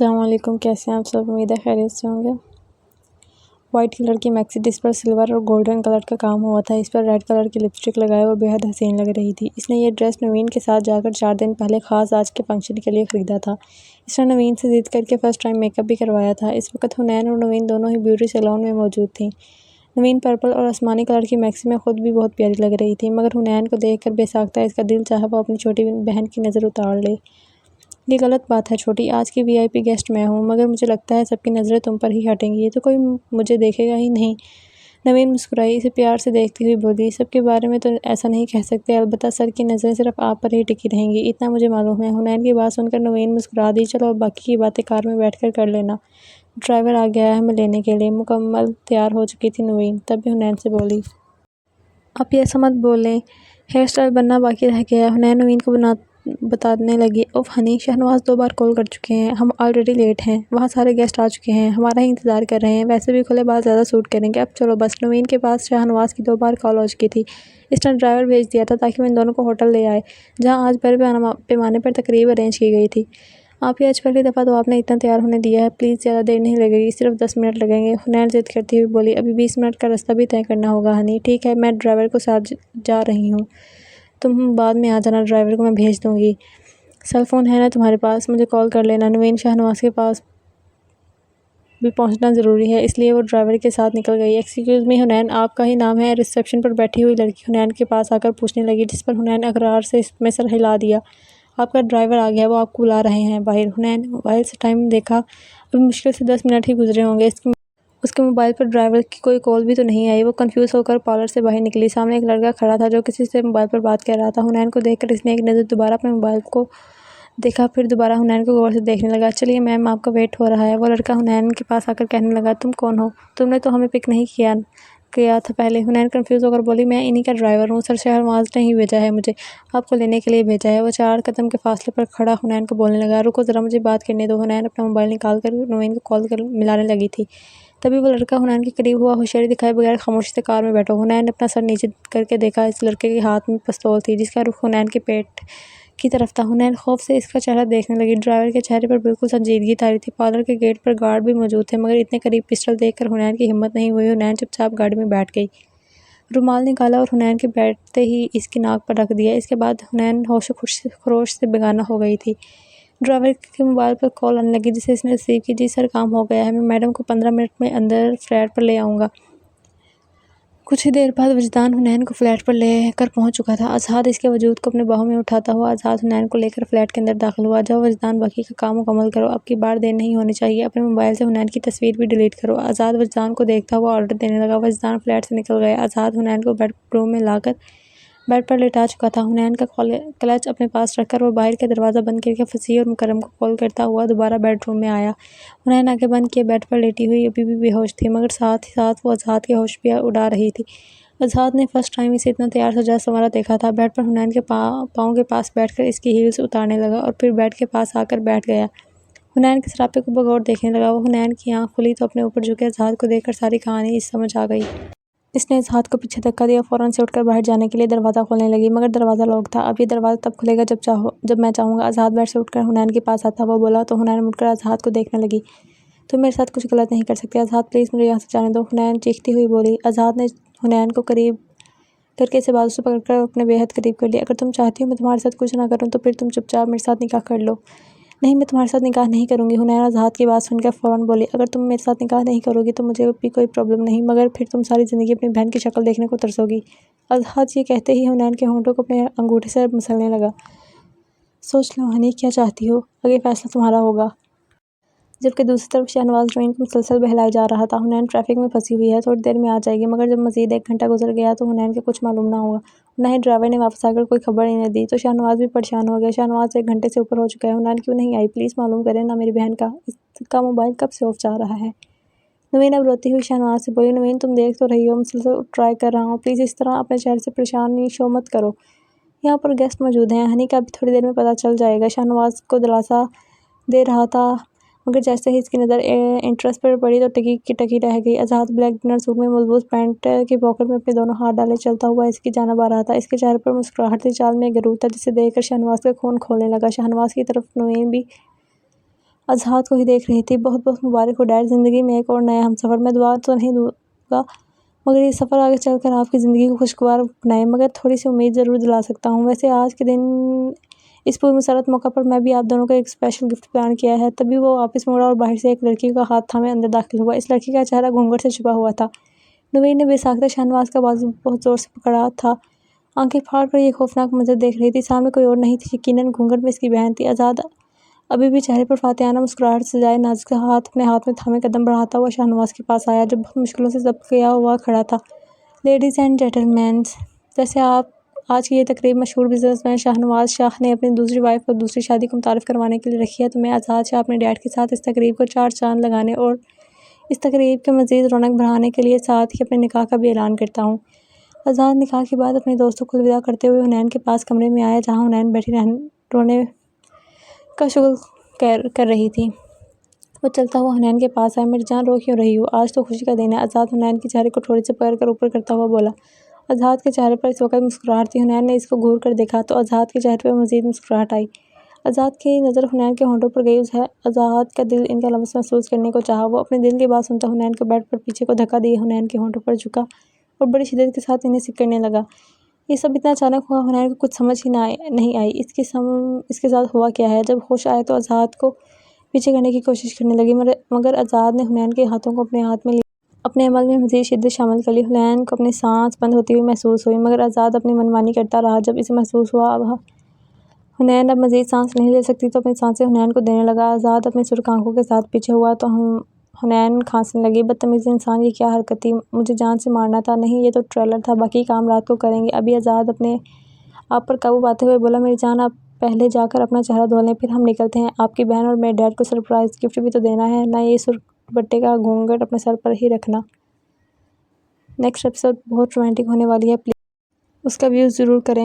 السلام علیکم، کیسے ہیں آپ سب؟ امید ہے خیریت سے ہوں گے۔ وائٹ کلر کی میکسی جس پر سلور اور گولڈن کلر کا کام ہوا تھا، اس پر ریڈ کلر کی لپسٹک لگائے وہ بے حد حسین لگ رہی تھی۔ اس نے یہ ڈریس نوین کے ساتھ جا کر 4 دن پہلے خاص آج کے فنکشن کے لیے خریدا تھا۔ اس نے نوین سے ضد کر کے فرسٹ ٹائم میک اپ بھی کروایا تھا۔ اس وقت حنین اور نوین دونوں ہی بیوٹی سیلون میں موجود تھیں۔ نوین پرپل اور آسمانی کلر کی میکسی میں خود بھی بہت پیاری لگ رہی تھی، مگر حنین کو دیکھ کر بے ساختہ اس کا دل چاہا وہ اپنی چھوٹی بہن کی نظر اتار لے۔ یہ غلط بات ہے چھوٹی، آج کی VIP گیسٹ میں ہوں، مگر مجھے لگتا ہے سب کی نظریں تم پر ہی ہٹیں گی، تو کوئی مجھے دیکھے گا ہی نہیں۔ نوین مسکرائی، اسے پیار سے دیکھتی ہوئی بولی، سب کے بارے میں تو ایسا نہیں کہہ سکتے، البتہ سر کی نظریں صرف آپ پر ہی ٹکی رہیں گی، اتنا مجھے معلوم ہے۔ حنین کی بات سن کر نوین مسکرا دی، چلو اب باقی کی باتیں کار میں بیٹھ کر لینا، ڈرائیور آ گیا ہے ہمیں لینے کے لیے۔ مکمل تیار ہو چکی تھی نوین، تب بھی حنین سے بولی، آپ یہ ایسا مت بولیں، ہیئر اسٹائل بننا باقی رہ گیا ہے۔ حنین نوین کو بتانے لگی، اوف ہنی، شہنواز 2 بار کال کر چکے ہیں، ہم آلریڈی لیٹ ہیں، وہاں سارے گیسٹ آ چکے ہیں، ہمارا ہی انتظار کر رہے ہیں، ویسے بھی کھلے بال زیادہ سوٹ کریں گے، اب چلو بس۔ نوین کے پاس شہنواز کی 2 بار کال ہو چکی تھی، اس نے ڈرائیور بھیج دیا تھا تاکہ وہ ان دونوں کو ہوٹل لے آئے، جہاں آج بڑے پیمانے پر تقریب ارینج کی گئی تھی۔ آپ یہ آج پہلی دفعہ تو آپ نے اتنا تیار ہونے دیا ہے، پلیز زیادہ دیر نہیں لگے گی، صرف 10 منٹ لگیں گے۔ حنین ضد کرتی ہوئی بولی، ابھی 20 منٹ کا راستہ بھی طے کرنا ہوگا ہنی۔ ٹھیک ہے، میں ڈرائیور کو ساتھ جا رہی ہوں، تم بعد میں آ جانا، ڈرائیور کو میں بھیج دوں گی، سیل فون ہے نا تمہارے پاس، مجھے کال کر لینا۔ نوین شہنواز کے پاس بھی پہنچنا ضروری ہے، اس لیے وہ ڈرائیور کے ساتھ نکل گئی۔ ایکسکیوز می حنین، آپ کا ہی نام ہے؟ ریسیپشن پر بیٹھی ہوئی لڑکی حنین کے پاس آ کر پوچھنے لگی، جس پر حنین اقرار سے میں سر ہلا دیا۔ آپ کا ڈرائیور آ گیا، وہ آپ کو بلا رہے ہیں باہر۔ حنین موبائل سے ٹائم دیکھا، ابھی مشکل سے 10 منٹ ہی گزرے ہوں گے، اس کے موبائل پر ڈرائیور کی کوئی کال بھی تو نہیں آئی۔ وہ کنفیوز ہو کر پارلر سے باہر نکلی، سامنے ایک لڑکا کھڑا تھا جو کسی سے موبائل پر بات کر رہا تھا۔ حنین کو دیکھ کر اس نے ایک نظر دوبارہ اپنے موبائل کو دیکھا، پھر دوبارہ حنین کو غور سے دیکھنے لگا۔ چلیے میم، آپ کا ویٹ ہو رہا ہے۔ وہ لڑکا حنین کے پاس آ کر کہنے لگا، تم کون ہو؟ تم نے تو ہمیں پک نہیں کیا تھا پہلے۔ حنین کنفیوز ہو کر بولی، میں انہی کا ڈرائیور ہوں، سر شہنواز نے ہی بھیجا ہے مجھے، آپ کو لینے کے لیے بھیجا ہے۔ وہ 4 قدم کے فاصلے پر کھڑا حنین کو بولنے لگا، رکو ذرا مجھے بات کرنے دو۔ حنین اپنا موبائل نکال کر نوین کو کال ملانے لگی تھی، تبھی وہ لڑکا حنین کے قریب ہوا، ہوشیاری دکھائے بغیر خاموشی سے کار میں بیٹھو۔ حنین نے اپنا سر نیچے کر کے دیکھا، اس لڑکے کے ہاتھ میں پستول تھی، جس کا رخ حنین کے پیٹ کی طرف تھا۔ حنین خوف سے اس کا چہرہ دیکھنے لگی، ڈرائیور کے چہرے پر بالکل سنجیدگی طاری تھی۔ پارلر کے گیٹ پر گارڈ بھی موجود تھے، مگر اتنے قریب پسٹل دیکھ کر حنین کی ہمت نہیں ہوئی۔ حنین چپ چاپ گاڑی میں بیٹھ گئی، رومال نکالا اور حنین کے بیٹھتے ہی اس کی ناک پر رکھ دیا۔ اس کے بعد حنین ہوش و خروش سے بیگانہ ہو گئی تھی۔ ڈرائیور کے موبائل پر کال آنے لگی، جسے اس نے ریسیو کی۔ جی سر، کام ہو گیا ہے، میں میڈم کو 15 منٹ میں اندر فلیٹ پر لے آؤں گا۔ کچھ ہی دیر بعد وجدان حنین کو فلیٹ پر لے کر پہنچ چکا تھا۔ آزاد اس کے وجود کو اپنے باہوں میں اٹھاتا ہوا آزاد حنین کو لے کر فلیٹ کے اندر داخل ہوا۔ جاؤ وجدان، باقی کا کام مکمل کرو، اب کی بار دیر نہیں ہونی چاہیے، اپنے موبائل سے حنین کی تصویر بھی ڈیلیٹ کرو۔ آزاد وجدان کو دیکھتا ہوا آرڈر دینے لگا۔ وجدان فلیٹ سے نکل گیا۔ آزاد حنین کو بیڈ روم میں لا کر بیڈ پر لٹا چکا تھا۔ حنین کا کلچ اپنے پاس رکھ کر وہ باہر کا دروازہ بند کر کے فصیح اور مکرم کو کال کرتا ہوا دوبارہ بیڈ روم میں آیا۔ حنین آنکھیں بند کیے بیڈ پر لیٹی ہوئی ابھی بھی بے ہوش تھی، مگر ساتھ ہی ساتھ وہ آزاد کے ہوش بھی اڑا رہی تھی۔ آزاد نے فرسٹ ٹائم اسے اتنا تیار سجا سنورا دیکھا تھا۔ بیڈ پر حنین کے پاؤں کے پاس بیٹھ کر اس کی ہیلز اتارنے لگا اور پھر بیڈ کے پاس آ کر بیٹھ گیا۔ حنین کے سراپے کو بغور دیکھنے لگا۔ وہ حنین کی آنکھ کھلی تو اپنے اوپر جھکے آزاد کو دیکھ کر ساری کہانی اس سمجھ آ گئی۔ اس نے آزاد کو پیچھے دھکا دیا، فوراً سے اٹھ کر باہر جانے کے لیے دروازہ کھولنے لگی، مگر دروازہ لاک تھا۔ اب یہ دروازہ تب کھلے گا جب میں چاہوں گا۔ آزاد بیڈ سے اٹھ کر حنین کے پاس آتا ہوا بولا تو حنین مڑ کر آزاد کو دیکھنے لگی، تم میرے ساتھ کچھ غلط نہیں کر سکتے آزاد، پلیز مجھے یہاں سے جانے دو، حنین چیختی ہوئی بولی۔ آزاد نے حنین کو قریب کر کے اسے بازو سے پکڑ کر اپنے بے حد قریب کر لیا۔ اگر تم چاہتی ہو میں تمہارے ساتھ کچھ نہ کروں تو پھر تم چپ چاپ میرے ساتھ نکاح کر لو۔ نہیں، میں تمہارے ساتھ نکاح نہیں کروں گی، حنین آزاد کی بات سن کر فوراً بولی۔ اگر تم میرے ساتھ نکاح نہیں کرو گی تو مجھے بھی کوئی پرابلم نہیں، مگر پھر تم ساری زندگی اپنی بہن کی شکل دیکھنے کو ترسو گی۔ آزاد یہ کہتے ہی حنین کے ہونٹوں کو اپنے انگوٹھے سے مسلنے لگا۔ سوچ لو ہنی، کیا چاہتی ہو، آگے فیصلہ تمہارا ہوگا۔ جبکہ دوسری طرف شہنواز نوین کو مسلسل بہلائے جا رہا تھا۔ حنین ٹریفک میں پھنسی ہوئی ہے، تھوڑی دیر میں آ جائے گی، مگر جب مزید 1 گھنٹہ گزر گیا تو حنین کے کچھ معلوم نہ ہوا، نہ ہی ڈرائیور نے واپس آ کر کوئی خبر انہیں دی، تو شہنواز بھی پریشان ہو گیا۔ شہنواز 1 گھنٹے سے اوپر ہو چکا ہے، حنین کیوں نہیں آئی، پلیز معلوم کریں نا میری بہن کا اس کا موبائل کب سے آف جا رہا ہے۔ نوین اب روتی ہوئی شہنواز سے بولی، نوین تم دیکھ تو رہی ہو، مسلسل ٹرائی کر رہا ہوں، پلیز اس طرح اپنے چہرے سے پریشانی شو مت کرو، یہاں پر گیسٹ موجود ہیں، ہنی کا بھی تھوڑی دیر میں پتہ چل جائے گا۔ شہنواز کو دلاسا دے رہا تھا، مگر جیسے ہی اس کی نظر انٹرس پر پڑی تو ٹکی کی ٹکی رہ گئی۔ آزاد بلیک ڈنر سوٹ میں ملبوس پینٹ کی پاکٹ میں اپنے دونوں ہاتھ ڈالے چلتا ہوا اس کی جانب آ رہا تھا۔ اس کے چہرے پر مسکراہٹ تھی، چال میں ایک غرور تھا جسے دیکھ کر شہنواز کا خون کھولنے لگا۔ شہنواز کی طرف نوین بھی اذہان کو ہی دیکھ رہی تھی۔ بہت بہت مبارک ہو ڈیڈ، زندگی میں ایک اور نیا ہمسفر۔ میں دعا تو نہیں دوں گا مگر یہ سفر آگے چل کر آپ کی زندگی کو خوشگوار بنائے، مگر تھوڑی سی امید ضرور دلا سکتا ہوں۔ ویسے آج کے دن اس پرمسرت موقع پر میں بھی آپ دونوں کو ایک اسپیشل گفٹ پلان کیا ہے۔ تبھی وہ واپس مڑا اور باہر سے ایک لڑکی کا ہاتھ تھامے اندر داخل ہوا۔ اس لڑکی کا چہرہ گھونگھٹ سے چھپا ہوا تھا۔ نوین نے بے ساختہ شہنواز کا بازو بہت زور سے پکڑا تھا، آنکھیں پھاڑ کر یہ خوفناک منظر دیکھ رہی تھی۔ سامنے کوئی اور نہیں تھی، یقیناً گھونگھٹ میں اس کی بہن تھی۔ آزاد ابھی بھی چہرے پر فاتحانہ مسکراہٹ سجائے نازک ہاتھ اپنے ہاتھ میں تھامے قدم بڑھاتا ہوا شاہنواز کے پاس آیا، جو بہت مشکلوں سے ضبط کیا ہوا کھڑا تھا۔ لیڈیز اینڈ جینٹلمین، جیسے آج کی یہ تقریب مشہور بزنس مین شاہنواز شاہ نے اپنی دوسری وائف کو دوسری شادی کو متعارف کروانے کے لیے رکھی ہے، تو میں آزاد شاہ اپنے ڈیڈ کے ساتھ اس تقریب کو چار چاند لگانے اور اس تقریب کے مزید رونق بڑھانے کے لیے ساتھ ہی اپنے نکاح کا بھی اعلان کرتا ہوں۔ آزاد نکاح کے بعد اپنے دوستوں کو الوداع کرتے ہوئے حنین کے پاس کمرے میں آیا، جہاں حنین بیٹھی رونے کا شغل کر رہی تھی۔ وہ چلتا ہوا حنین کے پاس آیا، میری جان رو کیوں رہی ہو؟ آج تو خوشی کا دن ہے۔ آزاد حنین کے چہرے کو تھوڑی سی پکڑ کر اوپر کرتا ہوا بولا۔ آزاد کے چہرے پر اس وقت مسکراہٹ تھی۔ حنین نے اس کو گھور کر دیکھا تو آزاد کے چہرے پر مزید مسکراہٹ آئی۔ آزاد کی نظر حنین کے ہونٹوں پر گئی۔ آزاد کا دل ان کا لمس محسوس کرنے کو چاہا۔ وہ اپنے دل کی بات سنتا حنین کو بیڈ پر پیچھے کو دھکا دیے حنین کے ہونٹوں پر جھکا اور بڑی شدت کے ساتھ انہیں سکڑنے لگا۔ یہ سب اتنا اچانک ہوا، حنین کو کچھ سمجھ ہی نہیں آئی اس کے ساتھ ہوا کیا ہے۔ جب ہوش آئے تو آزاد کو پیچھے کرنے کی کوشش کرنے لگی، مگر آزاد نے حنین کے ہاتھوں کو اپنے ہاتھ میں لیا، اپنے عمل میں مزید شدت شامل کر لی۔ حنین کو اپنی سانس بند ہوتی ہوئی محسوس ہوئی، مگر آزاد اپنی من مانی کرتا رہا۔ جب اسے محسوس ہوا حنین اب مزید سانس نہیں لے سکتی تو اپنی سانسیں حنین کو دینے لگا۔ آزاد اپنی سرخ آنکھوں کے ساتھ پیچھے ہوا تو حنین کھانسنے لگی۔ بدتمیز انسان، یہ کیا حرکت تھی؟ مجھے جان سے مارنا تھا۔ نہیں، یہ تو ٹریلر تھا، باقی کام رات کو کریں گے۔ ابھی آزاد اپنے آپ پر قابو پاتے ہوئے بولا، میری جان آپ پہلے جا کر اپنا چہرہ دھو لیں، پھر ہم نکلتے ہیں۔ آپ کی بہن اور میرے ڈیڈ کو سرپرائز گفٹ بھی تو دینا ہے نا، یہ سرخ دوپٹے کا گھونگھٹ اپنے سر پر ہی رکھنا۔ نیکسٹ ایپیسوڈ بہت رومانٹک ہونے والی ہے، پلیز اس کا ویو ضرور کریں۔